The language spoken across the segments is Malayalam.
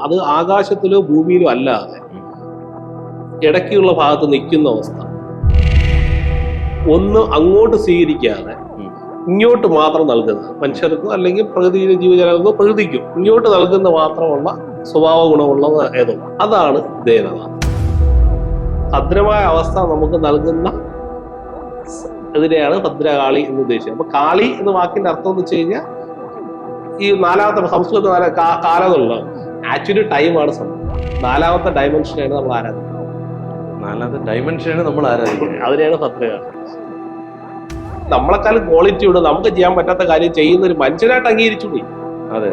അത് ആകാശത്തിലോ ഭൂമിയിലോ അല്ലാതെ ഇടയ്ക്കുള്ള ഭാഗത്ത് നിൽക്കുന്ന അവസ്ഥ. ഒന്ന് അങ്ങോട്ട് സ്വീകരിക്കാതെ ഇങ്ങോട്ട് മാത്രം നൽകുന്നത്, മനുഷ്യർക്കോ അല്ലെങ്കിൽ പ്രകൃതിയിലെ ജീവജാലങ്ങൾക്കോ പ്രകൃതിക്കും ഇങ്ങോട്ട് നൽകുന്ന മാത്രമുള്ള സ്വഭാവ ഗുണമുള്ളത് ഏതോ അതാണ് ദേവത. ഭദ്രമായ അവസ്ഥ നമുക്ക് നൽകുന്ന ഇതിനെയാണ് ഭദ്രകാളി എന്ന് ഉദ്ദേശിച്ചത്. അപ്പൊ കാളി എന്ന വാക്കിന്റെ അർത്ഥം എന്ന് വെച്ച് കഴിഞ്ഞാൽ ഈ നാലാമത്തെ സംസ്കൃത കാലം എന്നുള്ള ആക്ച്വലി ടൈമാണ് സംഭവം. നാലാമത്തെ ഡയമെൻഷനാണ് നമ്മൾ ആരാധിക്കുന്നത്. അതിനെയാണ് ഭദ്രകാളി. നമ്മളെക്കാളും ക്വാളിറ്റി ഉണ്ട്, നമുക്ക് ചെയ്യാൻ പറ്റാത്ത കാര്യം ചെയ്യുന്ന ഒരു മനുഷ്യനായിട്ട് അംഗീകരിച്ചുകൂടി. അതെ.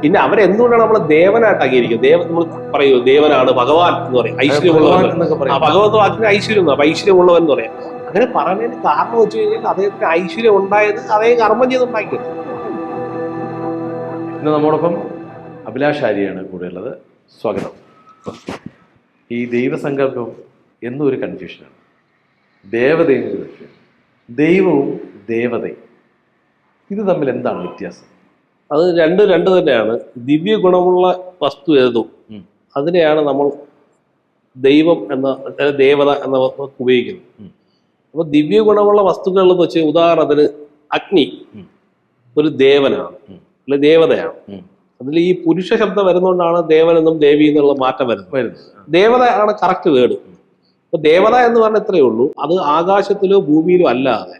പിന്നെ അവരെന്തുകൊണ്ടാണ് നമ്മളെ ദേവനായിട്ട് അംഗീകരിക്കുന്നത്? നമ്മൾ പറയൂ ദേവനാണ് ഭഗവാൻ എന്ന് പറയും, ഐശ്വര്യമുള്ളവൻ. ഭഗവത് വാക്കിന് ഐശ്വര്യം, അപ്പൊ ഐശ്വര്യമുള്ളവൻ എന്ന് പറയാം. അങ്ങനെ പറയുന്നതിന് കാരണം വെച്ച് കഴിഞ്ഞാൽ അദ്ദേഹത്തിന് ഐശ്വര്യം ഉണ്ടായത് അതേ കർമ്മം ചെയ്തുണ്ടാക്കിയത്. ഇന്ന് നമ്മോടൊപ്പം അഭിലാഷ് ആര്യാണ് കൂടെയുള്ളത്. സ്വാഗതം. ഈ ദൈവസങ്കല്പം എന്നും ഒരു കൺഫ്യൂഷനാണ്. ദേവതയും ദൈവവും ദേവതയും ഇത് തമ്മിൽ എന്താണ് വ്യത്യാസം? അത് രണ്ട് തന്നെയാണ്. ദിവ്യ ഗുണമുള്ള വസ്തു ഏതും അതിനെയാണ് നമ്മൾ ദൈവം എന്ന ദേവത എന്ന ഉപയോഗിക്കുന്നത്. അപ്പൊ ദിവ്യ ഗുണമുള്ള വസ്തുക്കൾ എന്ന് വെച്ചാൽ ഉദാഹരണത്തിന് അഗ്നി ഒരു ദേവനാണ്, അല്ലെ ദേവതയാണ്. അതിൽ ഈ പുരുഷ ശബ്ദം വരുന്നതുകൊണ്ടാണ് ദേവനെന്നും ദേവി എന്നുള്ള മാറ്റം വരുന്നത്. ദേവത ആണ് കറക്റ്റ് വേർഡ്. അപ്പൊ ദേവത എന്ന് പറഞ്ഞാൽ ഇത്രയേ ഉള്ളൂ, അത് ആകാശത്തിലോ ഭൂമിയിലോ അല്ലാതെ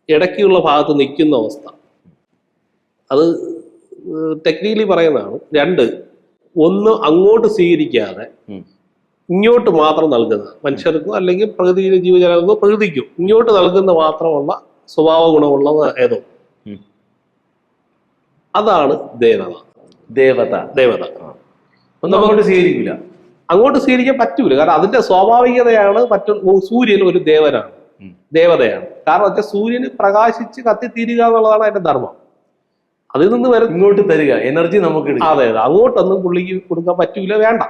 ഇടയ്ക്കുള്ള ഭാഗത്ത് നിൽക്കുന്ന അവസ്ഥ. അത് ടെക്നിക്കലി പറയുന്നതാണ്. രണ്ട്, ഒന്ന് അങ്ങോട്ട് സ്വീകരിക്കാതെ ഇങ്ങോട്ട് മാത്രം നൽകുന്നത്, മനുഷ്യർക്കോ അല്ലെങ്കിൽ പ്രകൃതിയിലെ ജീവജാലങ്ങൾക്കോ പ്രകൃതിക്കും ഇങ്ങോട്ട് നൽകുന്ന മാത്രമുള്ള സ്വഭാവ ഗുണമുള്ളത് ഏതോ അതാണ് ദേവത. ദേവത അങ്ങോട്ട് സ്വീകരിക്കില്ല, അങ്ങോട്ട് സ്വീകരിക്കാൻ പറ്റൂല. കാരണം അതിന്റെ സ്വാഭാവികതയാണ്. സൂര്യൻ ഒരു ദേവതയാണ്. കാരണം വെച്ചാൽ സൂര്യന് പ്രകാശിച്ച് കത്തിത്തീരുക എന്നുള്ളതാണ് അതിന്റെ ധർമ്മം. അതിൽ നിന്ന് വരെ ഇങ്ങോട്ട് തരിക എനർജി നമുക്ക്. അതെ, അങ്ങോട്ടൊന്നും പുള്ളിക്ക് കൊടുക്കാൻ പറ്റൂല, വേണ്ട.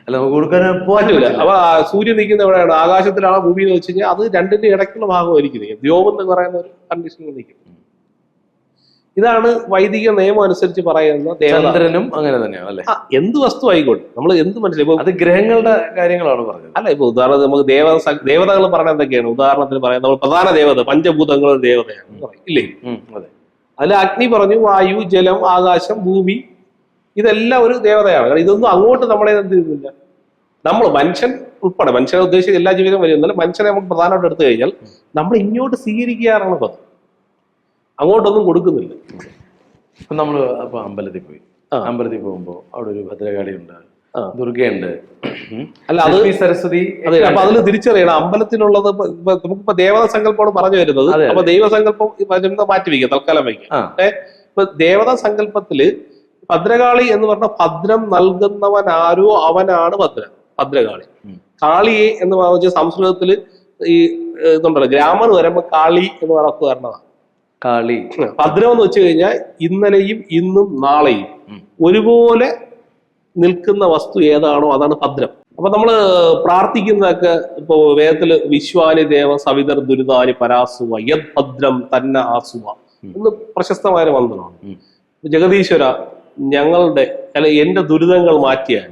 അല്ല, നമുക്ക് കൊടുക്കാൻ പറ്റൂല. അപ്പൊ സൂര്യൻ നിൽക്കുന്ന എവിടെയാണ്? ആകാശത്തിലാണ്, ഭൂമിയിൽ വെച്ച് കഴിഞ്ഞാൽ അത് രണ്ടിന്റെ ഇടയ്ക്കുള്ള ഭാഗമായിരിക്കും വ്യോമം എന്ന് പറയുന്ന ഒരു കണ്ടീഷനിൽ നിൽക്കും. ഇതാണ് വൈദിക നിയമം അനുസരിച്ച് പറയുന്ന ചന്ദ്രനും അങ്ങനെ തന്നെയാണ് അല്ലെ. എന്ത് വസ്തു ആയിക്കോട്ടെ, നമ്മൾ എന്ത് മനസ്സിലായി. അത് ഗ്രഹങ്ങളുടെ കാര്യങ്ങളാണ് പറഞ്ഞത്. അല്ല, ഇപ്പൊ ഉദാഹരണത്തിന് നമുക്ക് ദേവതകൾ പറഞ്ഞ എന്തൊക്കെയാണ്? ഉദാഹരണത്തിന് പറയാം, നമ്മൾ പ്രധാന ദേവത പഞ്ചഭൂതങ്ങളുടെ ദേവതയാണ് പറയും, ഇല്ലേ? അതെ. അതിൽ അഗ്നി പറഞ്ഞു, വായു, ജലം, ആകാശം, ഭൂമി, ഇതെല്ലാം ഒരു ദേവതയാണ്. കാരണം ഇതൊന്നും അങ്ങോട്ട് നമ്മളെ എന്ത് ചെയ്യുന്നില്ല. നമ്മൾ മനുഷ്യൻ ഉൾപ്പെടെ, മനുഷ്യനെ ഉദ്ദേശിച്ച എല്ലാ ജീവിതം വരുന്നല്ല, മനുഷ്യനെ നമുക്ക് പ്രധാനമായിട്ട് എടുത്തു കഴിഞ്ഞാൽ നമ്മൾ ഇങ്ങോട്ട് സ്വീകരിക്കാറാണ് പദം, അങ്ങോട്ടൊന്നും കൊടുക്കുന്നില്ല. ഇപ്പൊ നമ്മള് അപ്പൊ അമ്പലത്തിൽ പോകുമ്പോ അവിടെ ഒരു ഭദ്രകാളി ഉണ്ട്, ദുർഗയുണ്ട്, അല്ല അത് സരസ്വതി. അതെ. അപ്പൊ അതിൽ തിരിച്ചറിയണം അമ്പലത്തിലുള്ളത്. നമുക്കിപ്പോ ദേവത സങ്കല്പമാണ് പറഞ്ഞു വരുന്നത്. അപ്പൊ ദൈവസങ്കല്പം മാറ്റി വയ്ക്കുക, തൽക്കാലം വയ്ക്കുക. ഇപ്പൊ ദേവതാ സങ്കല്പത്തില് ഭദ്രകാളി എന്ന് പറഞ്ഞ ഭദ്രം നൽകുന്നവൻ ആരോ അവനാണ് ഭദ്രകാളി. കാളിയെ എന്ന് പറഞ്ഞ സംസ്കൃതത്തില് ഈ ഇതുണ്ടല്ലോ, ഗ്രാമർ വരുമ്പോ കാളി എന്ന് പറഞ്ഞതാണ്. കാളി ഭദ്രം എന്ന് വെച്ച് കഴിഞ്ഞാൽ ഇന്നലെയും ഇന്നും നാളെയും ഒരുപോലെ നിൽക്കുന്ന വസ്തു ഏതാണോ അതാണ് ഭദ്രം. അപ്പൊ നമ്മള് പ്രാർത്ഥിക്കുന്നതൊക്കെ ഇപ്പൊ വേദത്തില് വിശ്വാനി ദേവ സവിതർ ദുരിതാനി പരാസുവ യത് ഭദ്രം തന്നെ ആസുവ എന്ന് പ്രശസ്തമായ മന്ത്രമാണ്. ജഗദീശ്വര, എന്റെ ദുരിതങ്ങൾ മാറ്റിയാൽ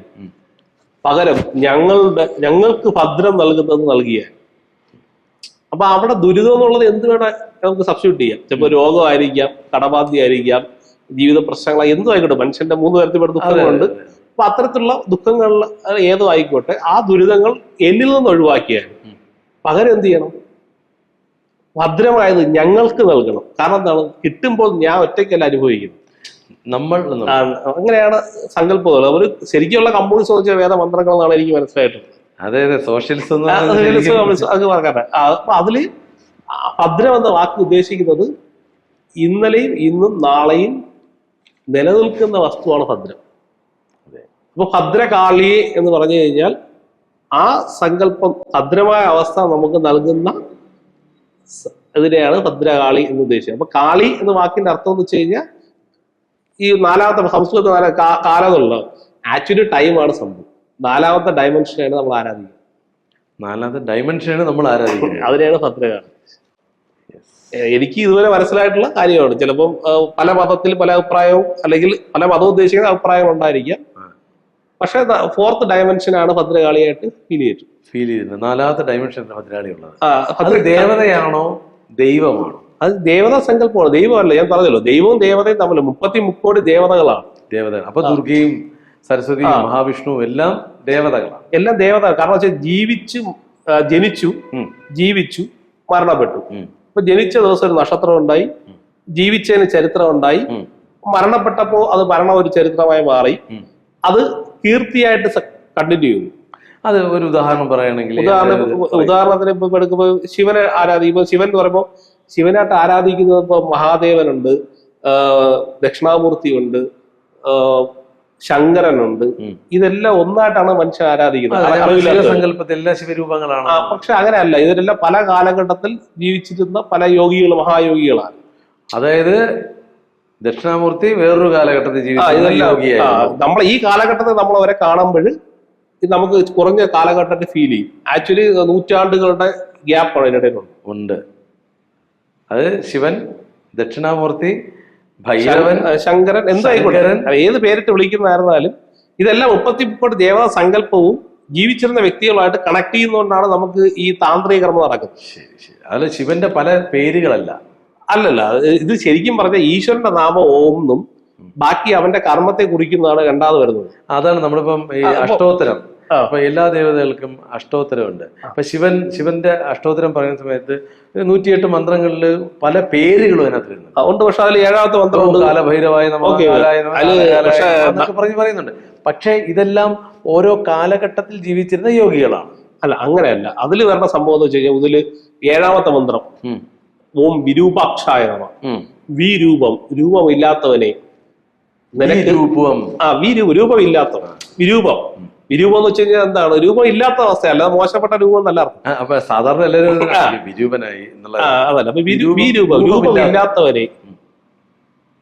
പകരം ഞങ്ങൾക്ക് ഭദ്രം നൽകിയാൽ. അപ്പൊ അവിടെ ദുരിതം എന്നുള്ളത് എന്ത് വേണം നമുക്ക് സബ്സ്റ്റിറ്റ്യൂട്ട് ചെയ്യാം. ചിലപ്പോൾ രോഗമായിരിക്കാം, കടബാധ്യമായിരിക്കാം, ജീവിത പ്രശ്നങ്ങൾ എന്തും ആയിക്കോട്ടെ. മനുഷ്യന്റെ 3 തരത്തിൽപ്പെട്ട ദുഃഖങ്ങളുണ്ട്. അപ്പൊ അത്തരത്തിലുള്ള ദുഃഖങ്ങളിൽ ഏതോ ആയിക്കോട്ടെ, ആ ദുരിതങ്ങൾ എന്നിൽ നിന്ന് ഒഴിവാക്കിയാൽ പകരം എന്ത് ചെയ്യണം? ഭദ്രമായത് ഞങ്ങൾക്ക് നൽകണം. കാരണം എന്താണ്? കിട്ടുമ്പോൾ ഞാൻ ഒറ്റയ്ക്കല്ല അനുഭവിക്കുന്നത്, അങ്ങനെയാണ് സങ്കല്പങ്ങൾ. ഒരു ശരിക്കുള്ള കമ്മ്യൂണിസം വെച്ച വേദമന്ത്രങ്ങൾ എന്നാണ് എനിക്ക് മനസ്സിലായിട്ടുള്ളത്. അതെ, സോഷ്യലിസം അത് പറഞ്ഞ. അപ്പൊ അതില് ഭദ്രം എന്ന വാക്ക് ഉദ്ദേശിക്കുന്നത് ഇന്നലെയും ഇന്നും നാളെയും നിലനിൽക്കുന്ന വസ്തുവാണ് ഭദ്രം. അപ്പൊ ഭദ്രകാളിയെ എന്ന് പറഞ്ഞു കഴിഞ്ഞാൽ ആ സങ്കല്പം, ഭദ്രമായ അവസ്ഥ നമുക്ക് നൽകുന്ന ഇതിനെയാണ് ഭദ്രകാളി എന്ന് ഉദ്ദേശിച്ചത്. അപ്പൊ കാളി എന്ന വാക്കിന്റെ അർത്ഥം എന്ന് വെച്ച് കഴിഞ്ഞാൽ ഈ നാലാമത്തെ സംസ്കൃത കാലം എന്നുള്ള ആക്ച്വലി ടൈമാണ് സംഭവം. നാലാമത്തെ ഡയമെൻഷനാണ് നമ്മൾ ആരാധിക്കുന്നത്. അതിനെയാണ് ഭദ്രകാളി. എനിക്ക് ഇതുവരെ മനസ്സിലായിട്ടുള്ള കാര്യമാണ്. ചിലപ്പം പല മതത്തിൽ പല അഭിപ്രായവും അല്ലെങ്കിൽ പല മതം ഉദ്ദേശിക്കുന്ന അഭിപ്രായങ്ങൾ ഉണ്ടായിരിക്കാം. പക്ഷെ 4th ഡയമെൻഷനാണ് ഭദ്രകാളിയായിട്ട് ഫീൽ ചെയ്യുന്നത്. 4ാമത്തെ ഡയമെൻഷനിലാണ് ഭദ്രകാളി ഉള്ളത്. അത് ദേവതയാണോ ദൈവമാണോ? അത് ദേവതാ സങ്കല്പമാണ്, ദൈവമല്ല. ഞാൻ പറഞ്ഞല്ലോ, ദൈവവും ദേവതയും തമ്മിൽ 30 ദേവതകളാണ്. അപ്പൊ ദുർഗയും സരസ്വതിയും മഹാവിഷ്ണുവും എല്ലാം ദേവതകളാണ്. എല്ലാം ദേവത. കാരണം വെച്ചാൽ ജനിച്ചു, ജീവിച്ചു, മരണപ്പെട്ടു. ഇപ്പൊ ജനിച്ച ദിവസം ഒരു നക്ഷത്രം ഉണ്ടായി, ജീവിച്ചതിന് ചരിത്രം ഉണ്ടായി, മരണപ്പെട്ടപ്പോ അത് മരണം ഒരു ചരിത്രമായി മാറി, അത് കീർത്തിയായിട്ട് കണ്ടിന്യൂ ചെയ്യുന്നു. അത് ഒരു ഉദാഹരണം പറയുകയാണെങ്കിൽ, ഉദാഹരണത്തിന് ഇപ്പൊ എടുക്കുമ്പോ ശിവനെ ആരാധിക്കുമ്പോ, ശിവൻ എന്ന് പറയുമ്പോ ശിവനായിട്ട് ആരാധിക്കുന്നത് ഇപ്പൊ മഹാദേവനുണ്ട്, ദക്ഷിണാമൂർത്തി ഉണ്ട്, ശങ്കരനുണ്ട്. ഇതെല്ലാം ഒന്നായിട്ടാണ് മനുഷ്യൻ ആരാധിക്കുന്നത്. സങ്കല്പത്തിൽ എല്ലാ ശിവരൂപങ്ങളാണ്. പക്ഷെ അങ്ങനെയല്ല, ഇതിലെല്ലാം പല കാലഘട്ടത്തിൽ ജീവിച്ചിരുന്ന പല യോഗികൾ, മഹായോഗികളാണ്. അതായത് ദക്ഷിണാമൂർത്തി വേറൊരു കാലഘട്ടത്തിൽ നമ്മൾ ഈ കാലഘട്ടത്തിൽ നമ്മൾ അവരെ കാണുമ്പോൾ നമുക്ക് കുറഞ്ഞ കാലഘട്ടത്തിൽ ഫീൽ ചെയ്യും. ആക്ച്വലി നൂറ്റാണ്ടുകളുടെ ഗ്യാപ്പാണ് ഇതിനിടയിലുണ്ട്. ഉണ്ട്. അത് ശിവൻ, ദക്ഷിണാമൂർത്തി, ഭൈരവൻ, ശങ്കരൻ, എന്തായിക്കോട്ടെ, ഏത് പേരിട്ട് വിളിക്കുന്നതായിരുന്നാലും ഇതെല്ലാം 30 ദേവതാ സങ്കല്പവും ജീവിച്ചിരുന്ന വ്യക്തികളുമായിട്ട് കണക്ട് ചെയ്യുന്നതുകൊണ്ടാണ് നമുക്ക് ഈ താന്ത്രിക കർമ്മം നടക്കുന്നത്. ശരി. അതിൽ ശിവന്റെ പല പേരുകളല്ല. അല്ലല്ല, ഇത് ശരിക്കും പറഞ്ഞ ഈശ്വരന്റെ നാമം ഓം എന്നും ബാക്കി അവന്റെ കർമ്മത്തെ കുറിക്കുന്നതാണ് രണ്ടാമത് വരുന്നത്. അതാണ് നമ്മളിപ്പം ഈ അഷ്ടോത്തരം. അപ്പൊ എല്ലാ ദേവതകൾക്കും അഷ്ടോത്തരമുണ്ട്. അപ്പൊ ശിവന്റെ അഷ്ടോത്തരം പറയുന്ന സമയത്ത് 108 മന്ത്രങ്ങളില് പല പേരുകളും അതിനകത്ത് ഉണ്ട്. പക്ഷെ അതിൽ 7ാമത്തെ മന്ത്രം കാലഭൈരവായ പറയുന്നുണ്ട്. പക്ഷെ ഇതെല്ലാം ഓരോ കാലഘട്ടത്തിൽ ജീവിച്ചിരുന്ന യോഗികളാണ്. അല്ല, അങ്ങനെയല്ല. അതിൽ വരുന്ന സംഭവം എന്ന് വെച്ച് കഴിഞ്ഞാൽ, ഇതില് 7ാമത്തെ മന്ത്രം ഓം വിരൂപാക്ഷായ നമഃ. രൂപമില്ലാത്തവനെ രൂപമില്ലാത്തവൻ. വിരൂപം എന്ന് വെച്ച് കഴിഞ്ഞാൽ എന്താണ്? രൂപം ഇല്ലാത്ത അവസ്ഥ, അല്ല മോശപ്പെട്ട രൂപം എന്നല്ല അർത്ഥം. അപ്പൊ സാധാരണ എല്ലാവരും വിരൂപനായി അതല്ല. രൂപമില്ലാത്തവനെ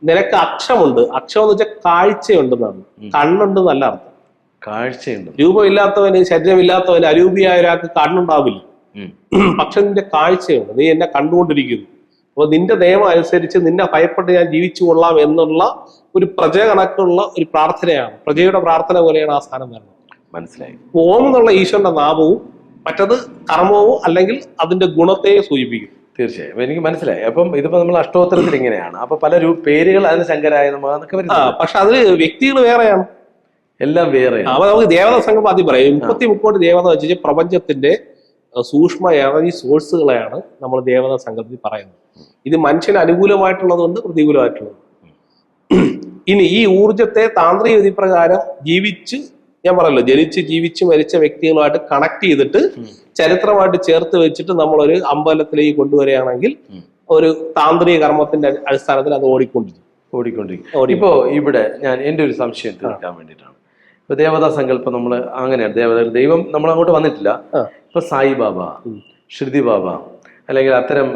നിനക്ക് അക്ഷമുണ്ട്. അക്ഷം എന്ന് വെച്ചാൽ കാഴ്ചയുണ്ടെന്നാണ്, കണ്ണുണ്ടെന്നല്ല അർത്ഥം. കാഴ്ചയുണ്ട്. രൂപമില്ലാത്തവന്, ശരീരമില്ലാത്തവന്, അരൂപിയായ ഒരാൾക്ക് കണ്ണുണ്ടാവില്ല. പക്ഷെ നിന്റെ കാഴ്ചയുണ്ട്, നീ എന്നെ കണ്ടുകൊണ്ടിരിക്കുന്നു. അപ്പൊ നിന്റെ നിയമം അനുസരിച്ച് നിന്നെ ഭയപ്പെട്ട് ഞാൻ ജീവിച്ചു കൊള്ളാം എന്നുള്ള ഒരു പ്രജ കണക്കുള്ള ഒരു പ്രാർത്ഥനയാണ്. പ്രജയുടെ പ്രാർത്ഥന പോലെയാണ് ആ സ്ഥാനം വരുന്നത്. മനസ്സിലായി. ഓം എന്നുള്ള ഈശ്വരന്റെ നാമവും മറ്റത് കർമ്മവും അല്ലെങ്കിൽ അതിന്റെ ഗുണത്തെ സൂചിപ്പിക്കും. തീർച്ചയായും എനിക്ക് മനസ്സിലായി. അപ്പം ഇതിപ്പോ നമ്മൾ അഷ്ടോത്തരത്തിൽ ഇങ്ങനെയാണ്. അപ്പൊ പല പേരുകൾ അതിന് ശങ്കരായ എന്നൊക്കെ വരുന്നത്. പക്ഷെ അതില് വ്യക്തികൾ വേറെയാണ്, എല്ലാം വേറെ. അപ്പൊ നമുക്ക് ദേവതാ സംഘം ആദ്യം പറയാം. 30 ദേവത വെച്ച് പ്രപഞ്ചത്തിന്റെ സൂക്ഷ്മ എനർജി സോഴ്സുകളെയാണ് നമ്മൾ ദേവതാ സങ്കല്പത്തിൽ പറയുന്നത്. ഇത് മനുഷ്യന് അനുകൂലമായിട്ടുള്ളതുണ്ട്, പ്രതികൂലമായിട്ടുള്ളത്. ഇനി ഈ ഊർജത്തെ താന്ത്രിക വിധിപ്രകാരം ഞാൻ പറയല്ലോ, ജനിച്ച് ജീവിച്ച് മരിച്ച വ്യക്തികളുമായിട്ട് കണക്ട് ചെയ്തിട്ട് ചരിത്രമായിട്ട് ചേർത്ത് വെച്ചിട്ട് നമ്മളൊരു അമ്പലത്തിലേക്ക് കൊണ്ടുവരികയാണെങ്കിൽ ഒരു താന്ത്രിക കർമ്മത്തിന്റെ അടിസ്ഥാനത്തിൽ അത് ഓടിക്കൊണ്ടിരിക്കും. ഇപ്പോ ഇവിടെ ഞാൻ എന്റെ ഒരു സംശയം തീർക്കാൻ വേണ്ടിയിട്ടാണ്. ഇപ്പൊ ദേവതാ സങ്കല്പം നമ്മൾ അങ്ങനെയാണ്, ദൈവം നമ്മൾ അങ്ങോട്ട് വന്നിട്ടില്ല. ഇപ്പൊ സായിബാബ, ശ്രുതി ബാബ അല്ലെങ്കിൽ അത്തരം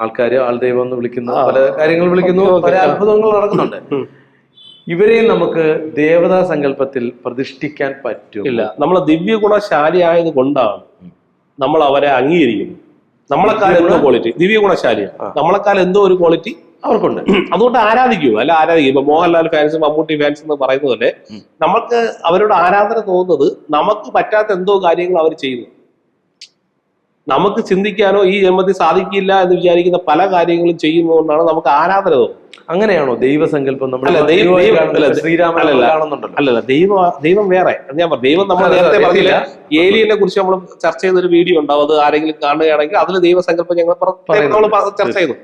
ആൾക്കാര് ആൾദൈവം എന്ന് വിളിക്കുന്ന പല കാര്യങ്ങൾ വിളിക്കുന്നു, പല അത്ഭുതങ്ങൾ നടക്കുന്നുണ്ട്. ഇവരെയും നമുക്ക് ദേവതാ സങ്കല്പത്തിൽ പ്രതിഷ്ഠിക്കാൻ പറ്റില്ല. നമ്മൾ ദിവ്യ ഗുണശാലിയായത് കൊണ്ടാണ് നമ്മൾ അവരെ അംഗീകരിക്കുന്നത്. നമ്മളെക്കാൾ എന്തോ ക്വാളിറ്റി, ദിവ്യ ഗുണശാലിയാണ്, നമ്മളെക്കാൾ എന്തോ ഒരു ക്വാളിറ്റി അവർക്കുണ്ട്. അതുകൊണ്ട് ആരാധിക്കും. ഇപ്പൊ മോഹൻലാൽ ഫാൻസ്, മമ്മൂട്ടി ഫാൻസ് എന്ന് പറയുന്ന പോലെ നമുക്ക് അവരോട് ആരാധന തോന്നുന്നത് നമുക്ക് പറ്റാത്ത എന്തോ കാര്യങ്ങൾ അവർ ചെയ്യുന്നു. നമുക്ക് ചിന്തിക്കാനോ ഈ ജന്മത്തിൽ സാധിക്കില്ല എന്ന് വിചാരിക്കുന്ന പല കാര്യങ്ങളും ചെയ്യുന്നതുകൊണ്ടാണ് നമുക്ക് ആരാധന തോന്നുന്നത്. അങ്ങനെയാണോ ദൈവസങ്കല്പം? അല്ലല്ല, ദൈവം വേറെ. ഞാൻ പറഞ്ഞു, ദൈവം നമ്മൾ നേരത്തെ പറഞ്ഞില്ല, ഏലിയനെ കുറിച്ച് നമ്മൾ ചർച്ച ചെയ്തൊരു വീഡിയോ ഉണ്ടാവും. അത് ആരെങ്കിലും കാണുകയാണെങ്കിൽ അതിൽ ദൈവസങ്കല്പം ഞങ്ങൾ ചർച്ച ചെയ്തു.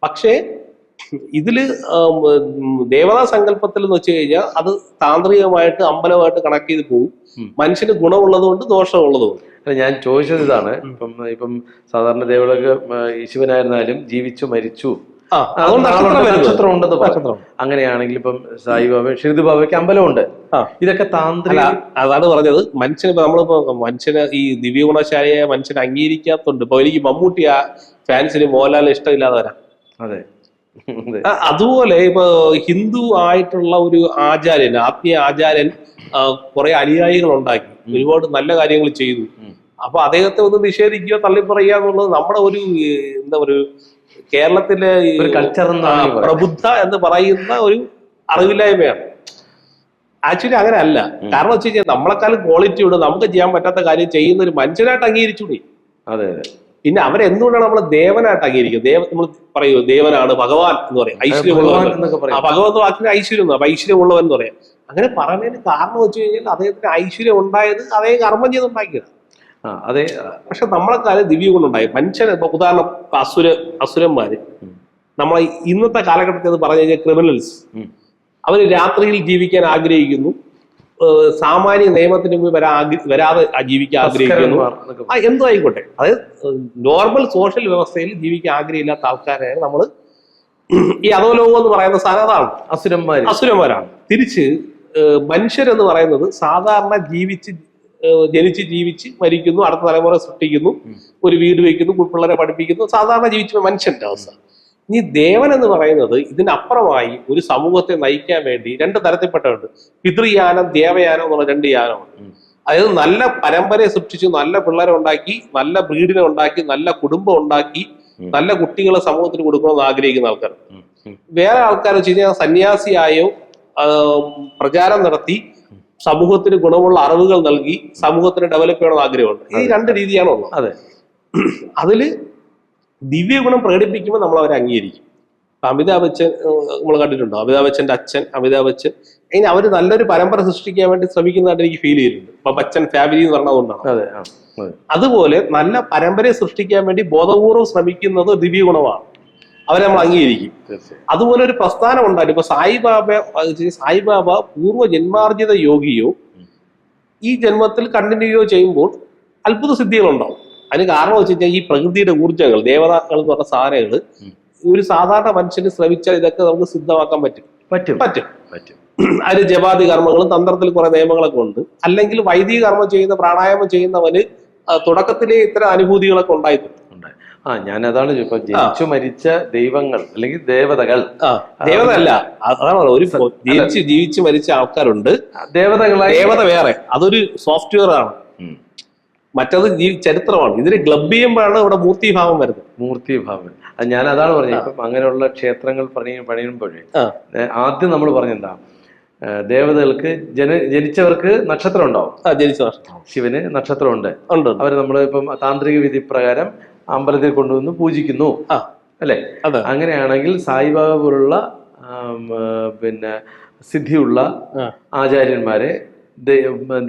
പക്ഷേ ഇതില് ദേവതാ സങ്കല്പത്തിൽ എന്ന് വെച്ച് കഴിഞ്ഞാൽ അത് താന്ത്രികമായിട്ട് അമ്പലമായിട്ട് കണക്ട് ചെയ്ത് പോകും. മനുഷ്യന് ഗുണമുള്ളതുകൊണ്ട് ദോഷമുള്ളതുകൊണ്ട്. ഞാൻ ചോദിച്ചത് ഇതാണ്. ഇപ്പം സാധാരണ ദേവതകൾക്ക് ശിവനായിരുന്നാലും ജീവിച്ചു മരിച്ചു, നക്ഷത്രം ഉണ്ടെന്ന് പറഞ്ഞു. അങ്ങനെയാണെങ്കിൽ ഇപ്പം സായിബാബ, ഷിർദി ബാബയ്ക്ക് അമ്പലമുണ്ട്. ഇതൊക്കെ താന്ത്രിക. അതാണ് പറഞ്ഞത്. നമ്മളിപ്പോ മനുഷ്യന് ഈ ദിവ്യഗുണശാലിയായ മനുഷ്യനെ അംഗീകരിക്കാത്തുണ്ട്. ഇപ്പൊ എനിക്ക് മമ്മൂട്ടി ഫാൻസിന് മോഹൻലാൽ ഇഷ്ടമില്ലാതെ വരാം. അതെ. അതുപോലെ ഇപ്പൊ ഹിന്ദു ആയിട്ടുള്ള ഒരു ആചാര്യൻ, ആത്മീയ ആചാര്യൻ കുറെ അനുയായികൾ ഉണ്ടാക്കി, ഒരുപാട് നല്ല കാര്യങ്ങൾ ചെയ്തു. അപ്പൊ അദ്ദേഹത്തെ ഒന്ന് നിഷേധിക്കുക, തള്ളിപ്പറയുക എന്നുള്ളത് നമ്മുടെ ഒരു എന്താ ഒരു കേരളത്തിലെ കൾച്ചർ പ്രബുദ്ധ എന്ന് പറയുന്ന ഒരു അറിവില്ലായ്മയാണ്. ആക്ച്വലി അങ്ങനെ അല്ല. കാരണം വെച്ച് കഴിഞ്ഞാൽ നമ്മളെക്കാളും ക്വാളിറ്റിയോട് നമുക്ക് ചെയ്യാൻ പറ്റാത്ത കാര്യം ചെയ്യുന്ന ഒരു മനുഷ്യനായിട്ട് അംഗീകരിച്ചൂടെ. അതെ. പിന്നെ അവരെന്തുകൊണ്ടാണ് നമ്മൾ ദേവനായിട്ട് അംഗീകരിക്കുന്നത്? നമ്മൾ പറയൂ ദേവനാണ് ഭഗവാൻ എന്ന് പറയും, ഐശ്വര്യമുള്ളവൻ. ഭഗവത് വാക്കിന് ഐശ്വര്യം, അപ്പൊ ഐശ്വര്യമുള്ളവൻ എന്ന് പറയാം. അങ്ങനെ പറയുന്നതിന് കാരണം വെച്ച് കഴിഞ്ഞാൽ അദ്ദേഹത്തിന് ഐശ്വര്യം ഉണ്ടായത് അതേ കർമ്മം ചെയ്തുണ്ടാക്കിയത്. അതെ. പക്ഷെ നമ്മളെക്കാലം ദിവ്യ കൊണ്ടുണ്ടായി. മനുഷ്യൻ ഇപ്പൊ ഉദാഹരണം അസുരന്മാര് നമ്മളെ ഇന്നത്തെ കാലഘട്ടത്തിൽ അത് പറഞ്ഞു കഴിഞ്ഞാൽ ക്രിമിനൽസ്, അവര് രാത്രിയിൽ ജീവിക്കാൻ ആഗ്രഹിക്കുന്നു, സാമാന്യ നിയമത്തിന് മുമ്പ് വരാതെ ജീവിക്കാൻ ആഗ്രഹിക്കുന്നു. എന്തോ ആയിക്കോട്ടെ, അതായത് നോർമൽ സോഷ്യൽ വ്യവസ്ഥയിൽ ജീവിക്കാൻ ആഗ്രഹമില്ലാത്ത ആൾക്കാരെയാണ് നമ്മൾ ഈ അധോലോകം എന്ന് പറയുന്ന സാധനം. അതാണ് അസുരന്മാരാണ്. തിരിച്ച് മനുഷ്യരെന്ന് പറയുന്നത് സാധാരണ ജനിച്ച് ജീവിച്ച് മരിക്കുന്നു, അടുത്ത തലമുറ സൃഷ്ടിക്കുന്നു, ഒരു വീട് വയ്ക്കുന്നു, പിള്ളേരെ പഠിപ്പിക്കുന്നു, സാധാരണ ജീവിച്ച മനുഷ്യന്റെ അവസ്ഥ. ഇനി ദേവൻ എന്ന് പറയുന്നത് ഇതിനപ്പുറമായി ഒരു സമൂഹത്തെ നയിക്കാൻ വേണ്ടി രണ്ട് തരത്തിൽപ്പെട്ടുണ്ട്. പിതൃയാനം, ദേവയാനം എന്നുള്ള രണ്ട് യാനമാണ്. അതായത് നല്ല പരമ്പരയെ സൃഷ്ടിച്ചു, നല്ല പിള്ളേരെ ഉണ്ടാക്കി, നല്ല ബ്രീഡിനെ ഉണ്ടാക്കി, നല്ല കുടുംബം ഉണ്ടാക്കി, നല്ല കുട്ടികളെ സമൂഹത്തിന് കൊടുക്കണമെന്ന് ആഗ്രഹിക്കുന്ന ആൾക്കാർ. വേറെ ആൾക്കാർ വെച്ച് കഴിഞ്ഞാൽ സന്യാസിയായോ പ്രചാരം നടത്തി സമൂഹത്തിന് ഗുണമുള്ള അറിവുകൾ നൽകി സമൂഹത്തിന് ഡെവലപ്പ് ചെയ്യണമെന്ന് ആഗ്രഹമുണ്ട്. ഈ രണ്ട് രീതിയാണ് ഉള്ളത്. അതെ. അതില് ദിവ്യ ഗുണം പ്രകടിപ്പിക്കുമ്പോൾ നമ്മൾ അവരെ അംഗീകരിക്കും. അമിതാഭ് ബച്ചൻ നമ്മൾ കണ്ടിട്ടുണ്ടോ? അമിതാഭ് ബച്ചന്റെ അച്ഛൻ അമിതാഭ് ബച്ചൻ ഇനി അവര് നല്ലൊരു പരമ്പര സൃഷ്ടിക്കാൻ വേണ്ടി ശ്രമിക്കുന്നതായിട്ട് എനിക്ക് ഫീൽ ചെയ്തിട്ടുണ്ട്. ഇപ്പൊ ബച്ചൻ ഫാമിലി എന്ന് പറഞ്ഞതുകൊണ്ടാണ്. അതുപോലെ നല്ല പരമ്പരയെ സൃഷ്ടിക്കാൻ വേണ്ടി ബോധപൂർവ്വം ശ്രമിക്കുന്നത് ദിവ്യ ഗുണമാണ്, അവരെ നമ്മൾ അംഗീകരിക്കും. അതുപോലെ ഒരു പ്രസ്ഥാനം ഉണ്ടായിരുന്നു. ഇപ്പൊ സായിബാബ പൂർവ്വ ജന്മാർജിത യോഗിയോ ഈ ജന്മത്തിൽ കണ്ടിന്യൂ ചെയ്യുമ്പോൾ അത്ഭുത സിദ്ധികളുണ്ടാവും. അതിന് കാരണം വെച്ച് കഴിഞ്ഞാൽ ഈ പ്രകൃതിയുടെ ഊർജ്ജങ്ങൾ, ദേവതകൾ എന്ന് പറഞ്ഞ സാധനങ്ങൾ ഒരു സാധാരണ മനുഷ്യന് ശ്രമിച്ചാൽ ഇതൊക്കെ നമുക്ക് സിദ്ധമാക്കാൻ പറ്റും. അതിന് ജപാതി കർമ്മങ്ങളും തന്ത്രത്തിൽ കുറെ നിയമങ്ങളൊക്കെ ഉണ്ട്. അല്ലെങ്കിൽ വൈദിക കർമ്മം ചെയ്യുന്ന പ്രാണായാമം ചെയ്യുന്നവന് തുടക്കത്തിലെ ഇത്തരം അനുഭൂതികളൊക്കെ ഉണ്ടായിട്ടുണ്ട്. ഞാൻ അതാണ് ഇപ്പൊ ജനിച്ചു മരിച്ച ദൈവങ്ങൾ അല്ലെങ്കിൽ ദേവതകൾ, ദേവതയല്ല, അതാണ് ഒരു ജീവിച്ച് മരിച്ച ആൾക്കാരുണ്ട്. ദേവത വേറെ, അതൊരു സോഫ്റ്റ്വെയർ ആണ്. മറ്റത് ചരിത്രമാണ്. ഇതിന് ക്ലബ് ചെയ്യുമ്പോഴാണ് ഇവിടെ മൂർത്തിഭാവം വരുന്നത്. മൂർത്തിഭാവം ഞാൻ അതാണ് പറഞ്ഞത്. ഇപ്പം അങ്ങനെയുള്ള ക്ഷേത്രങ്ങൾ പണിയുമ്പോഴേ ആദ്യം നമ്മൾ പറഞ്ഞെന്താ, ദേവതകൾക്ക് ജനിച്ചവർക്ക് നക്ഷത്രം ഉണ്ടാവും. ജനിച്ച നക്ഷത്രം, ശിവന് നക്ഷത്രമുണ്ട്. അവര് നമ്മൾ ഇപ്പം താന്ത്രിക വിധി പ്രകാരം അമ്പലത്തിൽ കൊണ്ടുവന്ന് പൂജിക്കുന്നു, അല്ലെ? അങ്ങനെയാണെങ്കിൽ സായിബാബ പോലുള്ള പിന്നെ സിദ്ധിയുള്ള ആചാര്യന്മാരെ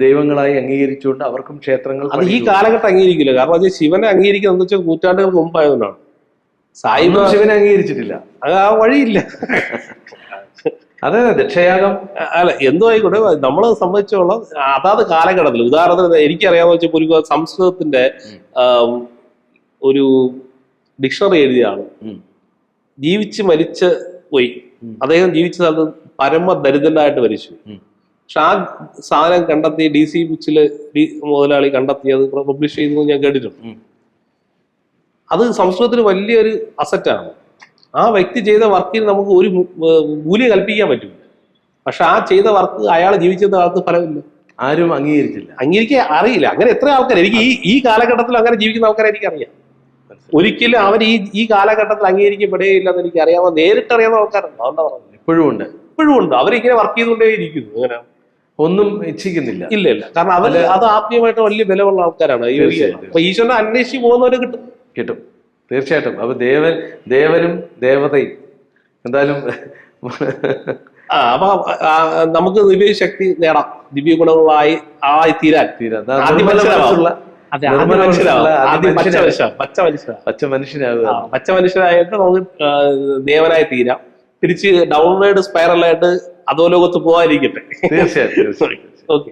ദൈവങ്ങളായി അംഗീകരിച്ചുകൊണ്ട് അവർക്കും ക്ഷേത്രങ്ങൾ. അത് ഈ കാലഘട്ടം അംഗീകരിക്കില്ല. കാരണം അത് ശിവനെ അംഗീകരിക്കുന്നത് വെച്ചാൽ നൂറ്റാണ്ടുകൾക്ക് മുമ്പായതുകൊണ്ടാണ്. സായിബാബ ശിവനെ അംഗീകരിച്ചിട്ടില്ല, അത് ആ വഴിയില്ല. അതെ, ദക്ഷയാഗം അല്ല എന്തോ ആയിക്കോട്ടെ, നമ്മളെ സംബന്ധിച്ചോളം അതാത് കാലഘട്ടത്തിൽ, ഉദാഹരണത്തിന് എനിക്കറിയാമെന്ന് വെച്ചപ്പോൾ ഒരു സംസ്കൃതത്തിന്റെ ഒരു ഡിക്ഷണറി എഴുതിയ ആള് ജീവിച്ച് മരിച്ച് പോയി. അദ്ദേഹം ജീവിച്ച സ്ഥലത്ത് പരമ ദരിദ്രനായിട്ട് മരിച്ചു. പക്ഷെ ആ സാധനം കണ്ടെത്തി DC ബുക്സില് മുതലാളി കണ്ടെത്തിയത് പബ്ലിഷ് ചെയ്തു ഞാൻ കേട്ടിട്ടുണ്ട്. അത് സംസ്കൃതത്തിന് വലിയൊരു അസറ്റാണ്. ആ വ്യക്തി ചെയ്ത വർക്കിന് നമുക്ക് ഒരു മൂല്യം കൽപ്പിക്കാൻ പറ്റില്ല. പക്ഷെ ആ ചെയ്ത വർക്ക് അയാൾ ജീവിച്ചിരുന്ന കാലത്ത് ഫലമില്ല, ആരും അംഗീകരിക്കാൻ അറിയില്ല. അങ്ങനെ എത്ര ആൾക്കാർ എനിക്ക് ഈ കാലഘട്ടത്തിൽ അങ്ങനെ ജീവിക്കുന്ന ആൾക്കാരെ എനിക്കറിയാം. ഒരിക്കലും അവർ ഈ കാലഘട്ടത്തിൽ അംഗീകരിക്കപ്പെടുകയില്ല എന്ന് എനിക്ക് അറിയാമോ, നേരിട്ടറിയാവുന്ന ആൾക്കാരുണ്ട്. അതുകൊണ്ടാ പറഞ്ഞത്. ഇപ്പോഴും ഉണ്ട്. അവരിങ്ങനെ വർക്ക് ചെയ്തുകൊണ്ടേ ഇരിക്കുന്നു. അങ്ങനെ ഒന്നും ഇച്ഛിക്കുന്നില്ല. ഇല്ല. കാരണം അത് ആത്മീയമായിട്ട് വലിയ ബലമുള്ള ആൾക്കാരാണ്. അപ്പൊ ഈശ്വരനെ അന്വേഷിച്ച് പോകുന്നവര് കിട്ടും തീർച്ചയായിട്ടും. അപ്പൊ ദേവനും ദേവതയും എന്തായാലും അപ്പൊ നമുക്ക് ദിവ്യ ശക്തി നേടാം, ദിവ്യ ഗുണങ്ങളായി തീരാൻ. പച്ച മനുഷ്യനായിട്ട് നമുക്ക് ദേവനായി തീരാം. തിരിച്ച് ഡൗൺവേർഡ് സ്പൈറലായിട്ട് അധോലോകത്ത് പോകാതിരിക്കട്ടെ. തീർച്ചയായിട്ടും. ഓക്കെ.